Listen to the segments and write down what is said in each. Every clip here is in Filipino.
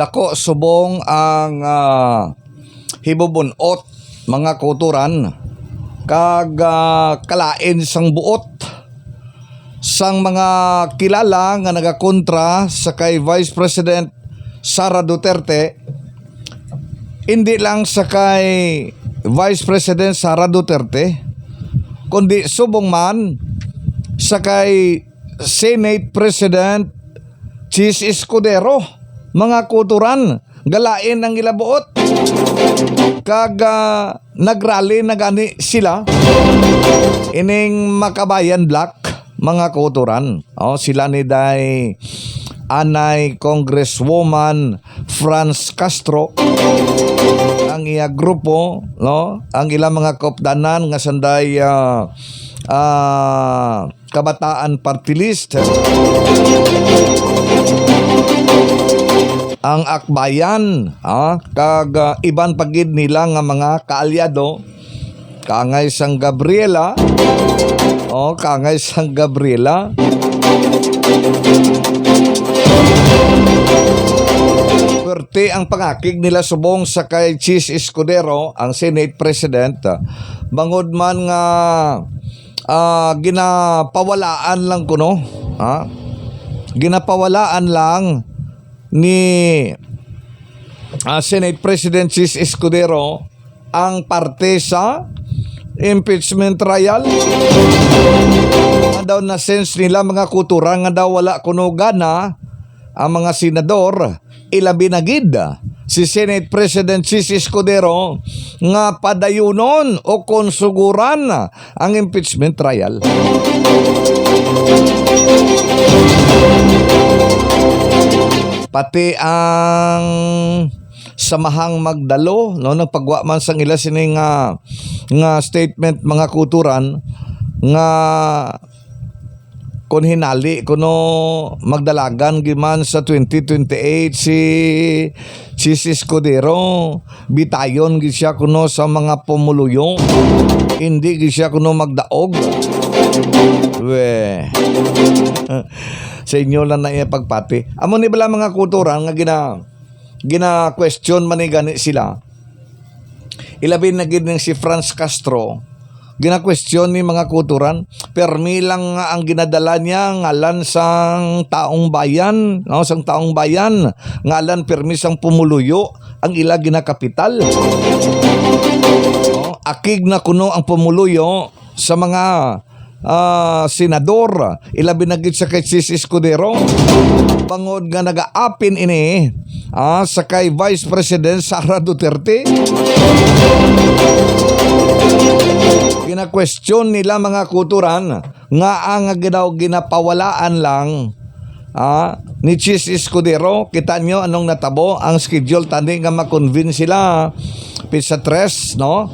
dako subong ang hibubunot mga kuturan kag kalain sang buot sang mga kilala nga nagakontra sa kay Vice President Sara Duterte, hindi lang sa kay Vice President Sara Duterte kundi subong man sa kay Senate President Chis Escudero. Mga kuturan, galain ang ilabuot kag nagrally na gani sila ining Makabayan Black, mga kuturan. Sila ni day anay Congresswoman Franz Castro, ang iya grupo, no, ang ilang mga kopdanan nga sanday Kabataan Party List, ang Akbayan, kag iban pagid nila nga mga kaalyado, kangay sang Gabriela, kangay sang Gabriela, perti ang pangakig nila subong sa kay Chis Escudero, ang Senate President, bangod man nga ginapawalaan lang kuno, ginapawalaan lang ni Senate President Chis Escudero ang parte sa impeachment trial. Nga daw na sense nila mga kuturang nga daw wala kuno gana ang mga senador, ilabi na gid si Senate President Chis Escudero nga padayunon o konsuguran ang impeachment trial. Pati ang Samahang Magdalo, no, nagpagwa man sang ila sining nga statement mga kuturan nga kung hinali kuno magdalagan giman sa 2028 si Chis Escudero, bitayon gi siya kuno sa mga pumuluyo, hindi gi siya kuno magdaog. Sa inyo lang na iya pagpati. Amo ni bala mga kuturan nga gina question man ni gani sila. Ilabi na gid ning si Franz Castro, gina-question ni mga kuturan, permi lang nga ang ginadala niya ngalan sang taong bayan, no, sang taong bayan, ngalan permi sang pumuluyo ang ila ginakapital. Akig na kuno ang pumuluyo sa mga senador, ilabi na gid sa kay Chis Escudero, bangod nga nagaapin ini sa kay Vice President Sara Duterte. Gina-question nila mga kuturan nga ang ginapawalaan lang ni Chis Escudero. Kita nyo anong natabo ang schedule tani nga makonvince sila pizza 3, no?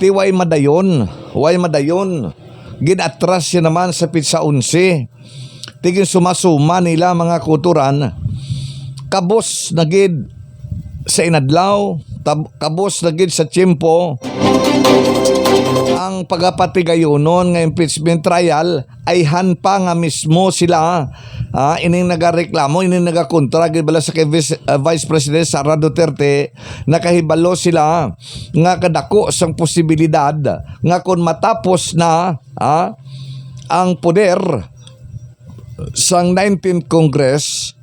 Way madayon ginatras siya naman sa pizza 11. Tigin sumasuma nila mga kuturan, kabos na gid sa inadlaw, kabos na gid sa tiyempo ang pagapatigayonon nga impeachment trial ay hanpa nga mismo sila ining nagareklamo, ining nagakontra gid bala sa kay Vice President Sara Duterte. Nakahibalo sila nga kadako sang posibilidad nga kung matapos na ang poder sang 19th Congress,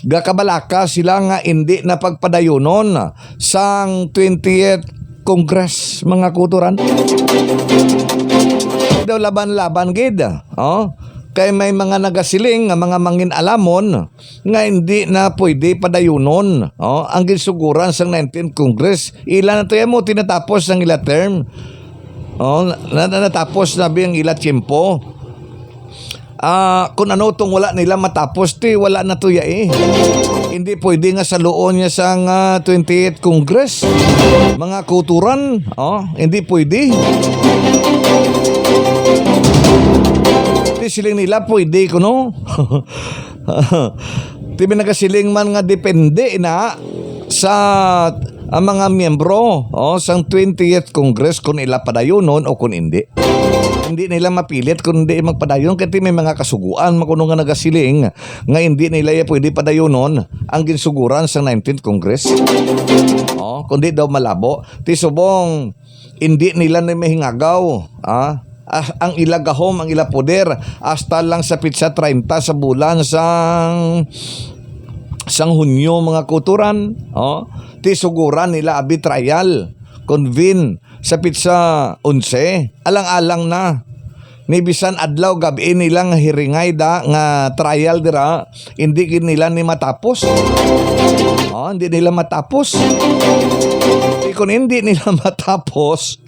gakabalaka sila nga hindi na pagpadayunon sang 20th Congress, mga kuturan. Daw laban-laban gid. Kay may mga nagasiling nga mga mangin-alamon nga hindi na pwede padayunon ang gisuguran sang 19th Congress. Ilan na to mo tinatapos ang ila term. Natapos na biyang ila tiyempo. Kung ano itong wala nila matapos, wala na to ya Hindi pwede nga sa loon niya sang 28th Congress. Mga kuturan, hindi pwede. Di siling nila pwede kuno. Tibi nagasiling man nga depende na sa ang mga miyembro sang 20th Congress kung ila padayunon o kung hindi. hindi nila mapilit kung hindi magpadayon kasi may mga kasuguan makuno nga nagasiling nga hindi nila pwede padayonon ang ginsuguran sa 19th Congress. Kundi daw malabo ti subong hindi nila na mahingagaw ang ilagahom ang ila poder hasta lang sa pitsa 30 sa bulan sang Hunyo mga kuturan. Ti suguran nila abi trial convene sa pitsa 11 alang-alang na ni bisan adlaw gabi nilang hiringay da nga trial dira hindi gid nila ni matapos. Hindi nila matapos. Kung hindi nila matapos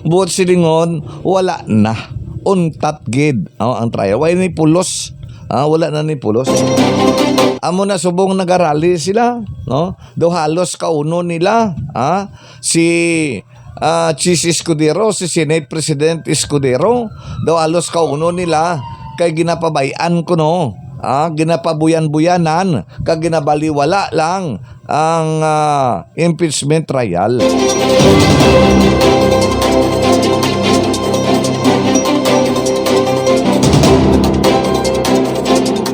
buot silingon wala na untat gid ang trial. Wala ni pulos. Wala na ni pulos. Amo na subong nagarali sila, no? Do halos kauno nila, si Chis Escudero, si Senate President Escudero, do halos kauno nila kay ginapabayan ko no. Ginapabuyan-buyanan kag ginabaliwala lang ang impeachment trial.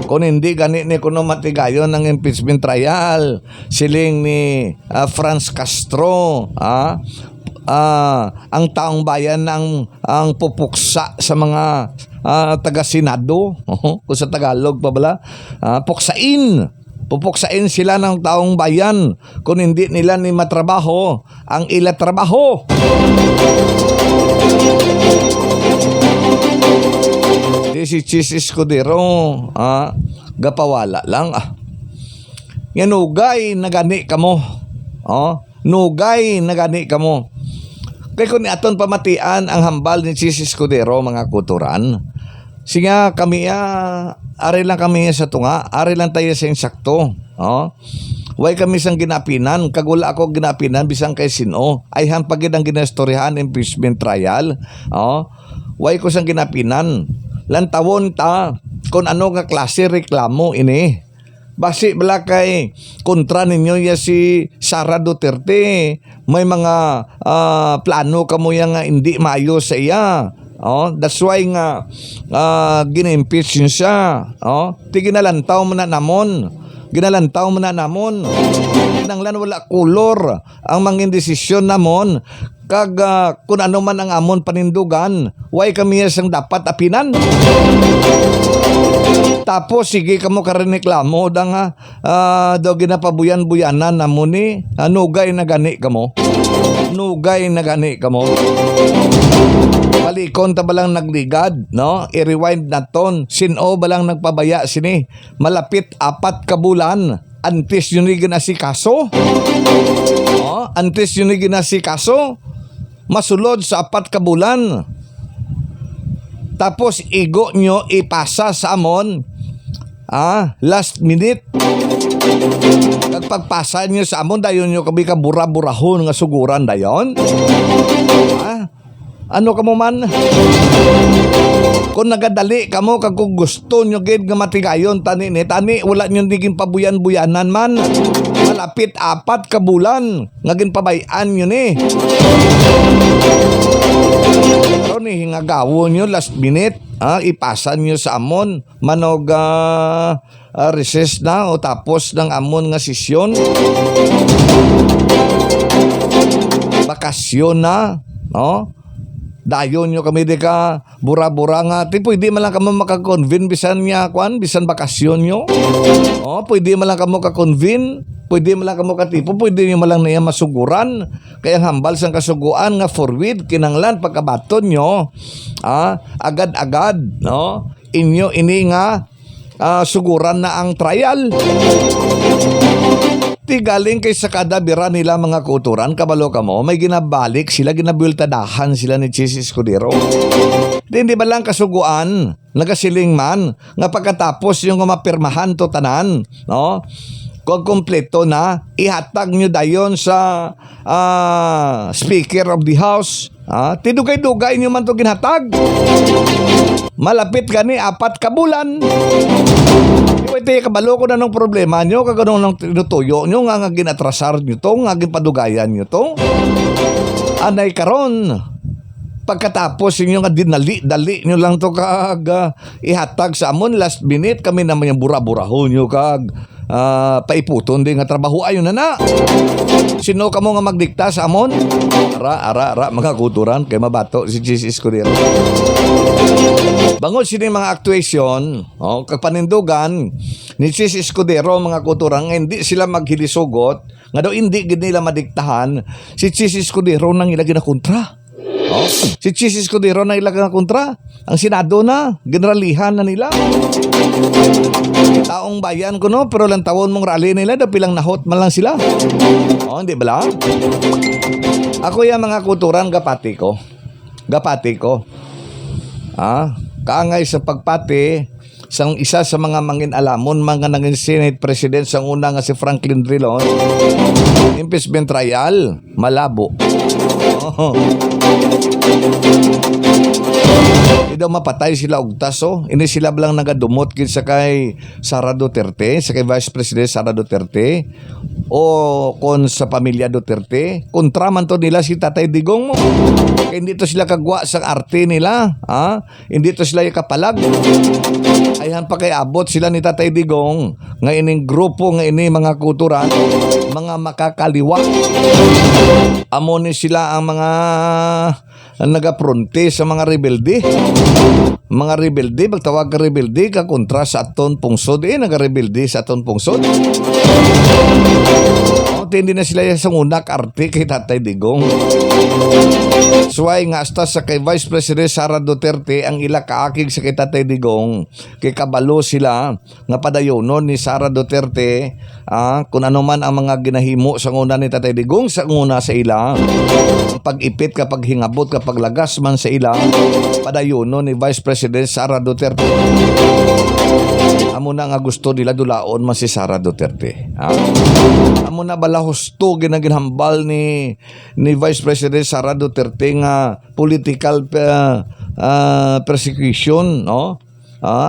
Kung hindi gani ni kuno matigayon ng impeachment trial siling ni Franz Castro ang taong bayan ang pupuksa sa mga taga-senado kung sa Tagalog pa bala pupuksain sila ng taong bayan kung hindi nila ni matrabaho ang ila trabaho. Si Chis Escudero gapawala lang yan nugay nagani kamo nugay nagani kamo kay kung aton pamatian ang hambal ni Chis Escudero mga kuturan singa kami ari lang kami sa tunga ari lang tayo sa insakto way kami sang ginapinan kagula ako ginapinan bisang kay sino ay hampagid ang ginastoryahan impeachment trial way ko sang ginapinan lantawon ta kung ano nga klase reklamo ini. Basi bala kay kontra ninyo ya si Sara Duterte. May mga plano kamo nga hindi maayo sa iya. That's why nga gin-impeach siya. Tiginalantaw mo na namon. Ginalantaw mo na namon. Kinanglan wala kulor ang mga desisyon namon. Kag kung ano man ang amon panindugan, why kami sang dapat apinan. Tapos sige kamo kareklamo da nga daw ginapabuyan-buyanan namon ni nugay na gani kamo. Nugay na gani kamo. Palikon ta balang nagligad, no? I-rewind naton. Sino balang nagpabaya sini? Malapit 4 ka bulan antes yun ni ginasikaso. Antes yun ni ginasikaso. Masulod sa 4 ka bulan. Tapos igo nyo ipasa sa amon last minute. Pagpagpasa nyo sa amon dayon nyo kabi ka bura-burahon nga suguran dayon. Ano ka mo man? Kung nagadali kamo kag kung gusto nyo gid nga matigayon tani wala nyo digin pabuyan-buyanan man. Malapit 4 ka bulan nga ginpabayan nyo ni. Pero ni hingagawon nyo last minute ipasa nyo sa amon manog recess na o tapos ng amon nga sesyon. Bakasyon na, dayon nyo kami di ka bura-bura nga pwede man lang kamo makakonvene bisan niya bisan bakasyon nyo. Pwede man lang kamo ka-convene, pwede man lang kamo katipo, pwede nyo man lang niya masuguran. Kaya hambal sang kasuguan nga forward kinanglan pagkabaton nyo agad-agad inyo ini nga suguran na ang trial. Ti galing kay sa kadabira nila mga kuturan, kabalo ka mo, may ginabalik sila, ginabultadahan sila ni Chis Escudero. Hindi ba lang kasuguan, nagasiling man, nga pagkatapos yung mapirmahan to tanan, kung kompleto na, ihatag nyo dayon sa Speaker of the House. Tidugay-dugay nyo man to ginhatag. Malapit gani 4 ka bulan. Ito kabalo ko na ng problema nyo, kagano'n ng tinutuyo nyo, nga ginatrasar nyo to, nga ginpadugayan nyo to. Anay karon, pagkatapos inyo nga dinali-dali nyo lang to kag ihatag sa amon last minute kami naman yung bura-burahon nyo kag paiputon din nga trabaho ayon na. Sino ka mo nga magdikta sa amon? Ara mga kuturan kay mabato si Jesus Escudero. Bangod sini mga actuation, kag panindugan ni Jesus Escudero mga kuturan nga hindi sila maghilisugot nga daw hindi gid nila madiktahan si Jesus Escudero nang ilagay na kontra. Si Jesus Escudero na ilagay na kontra. Ang Senado na, generalihan na nila. Taong bayan ko no, pero lang tawon mong rally nila, daw pilang nahot man lang sila. Hindi ba lang? Ako yung mga kuturan, gapati ko. Kaangay sa pagpati, sang isa sa mga mangin-alamon, mga nanging Senate President, sang una nga si Franklin Drilon, impeachment trial, malabo. Hindi daw mapatay sila og taso. Ini sila lang nagadumot sa kay Sara Duterte, sa kay Vice President Sara Duterte, o kon sa pamilya Duterte. Kontra man to nila si Tatay Digong mo. Kaya hindi to sila kagwa sa arte nila. Hindi to sila kapalag. Ayan pa kay abot sila ni Tatay Digong nga ining grupo nga ini mga kuturan, mga makakaliwa. Amo ni sila ang mga nagapronte sa mga rebelde. Mga rebelde, magtawag ka rebelde ka kontra sa aton pungsod. Nagarebelde sa aton pungsod. Hindi na sila sa unak arte kay Tatay Digong. Suway nga hasta sa kay Vice President Sara Duterte ang ila kaakig sa kay Tatay Digong. Kay kabalo sila nga padayonon ni Sara Duterte kung ano man ang mga ginahimo sa nguna ni Tatay Digong sa nguna sa ila. Pag-ipit kapag hingabot kapag lagas man sa ila padayonon ni Vice President Sara Duterte. Amo na nga gusto nila dulaon man si Sara Duterte. Amo na bala husto ginaginhambal ni Vice President Sara Duterte nga political persecution, no?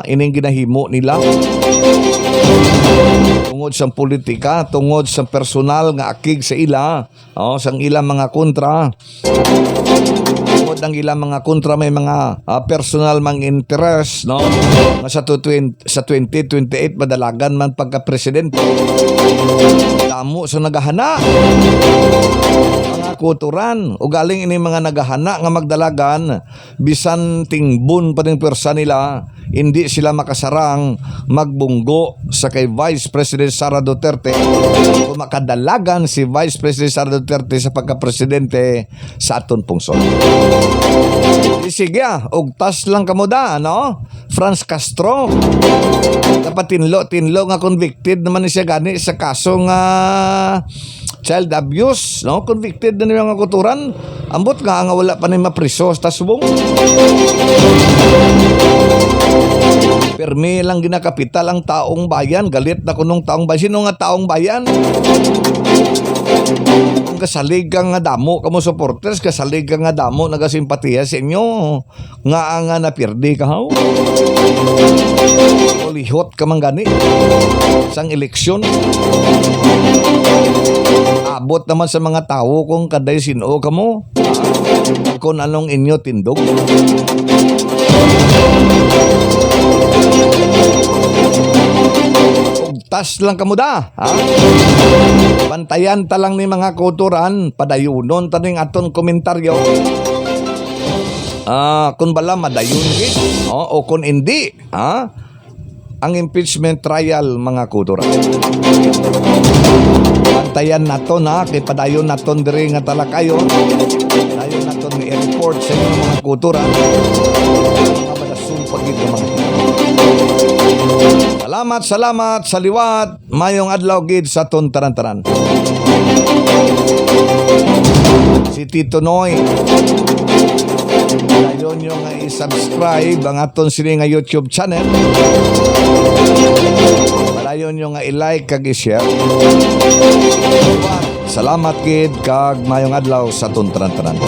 Ining ginahimo nila tungod sa politika, tungod sa personal nga akig sa ila, sang ilang mga kontra. Tungod ang ilang mga kontra may mga personal mang interest, no? Sa 2028 madalagan man pagka-presidente. Damo sa naghahana. Mga kuturan o galing ini mga naghahana nga magdalagan bisan tingbon pa ning pwersa nila, hindi sila makasarang magbunggo sa kay Vice President Sara Duterte o makadalagan si Vice President Sara Duterte sa pagka-presidente sa aton pungsod. Sige ugtas lang kamuda, no? Franz Castro dapat tinlo nga convicted naman ni siya gani sa kaso nga child abuse, no? Convicted na niya nga kuturan. Ambot nga wala pa ni mapriso sa subong. Permi lang ginakapital ang taong bayan. Galit na kunong taong bayan. Sino nga taong bayan? Kung kasalig ka nga damo, kamo supporters, kasalig ka nga damo, nagasimpatiya sa inyo, nga napirdi ka haw. Lihot ka man gani sang eleksyon. Abot naman sa mga tao kung kaday sino ka mo, kung anong inyo tindog. Tas lang kamuda, bantayan ta lang ni mga kuturan, padayunon ta ning aton komentaryo. Kung bala madayon gid, o kung hindi, ang impeachment trial mga kuturan. Bantayan nato na kay padayon naton diri nga talakayon. Padayon naton ni report sa inyo mga kuturan. Mga balasun pagid mga Salamat sa liwat. Mayong adlaw gid sa aton taran-taran. Si Tito Noy. Dayon nyo nga i-subscribe ang aton sini nga YouTube channel. Dayon nyo nga i-like kag i-share. Salamat gid kag mayong adlaw sa aton taran-taran.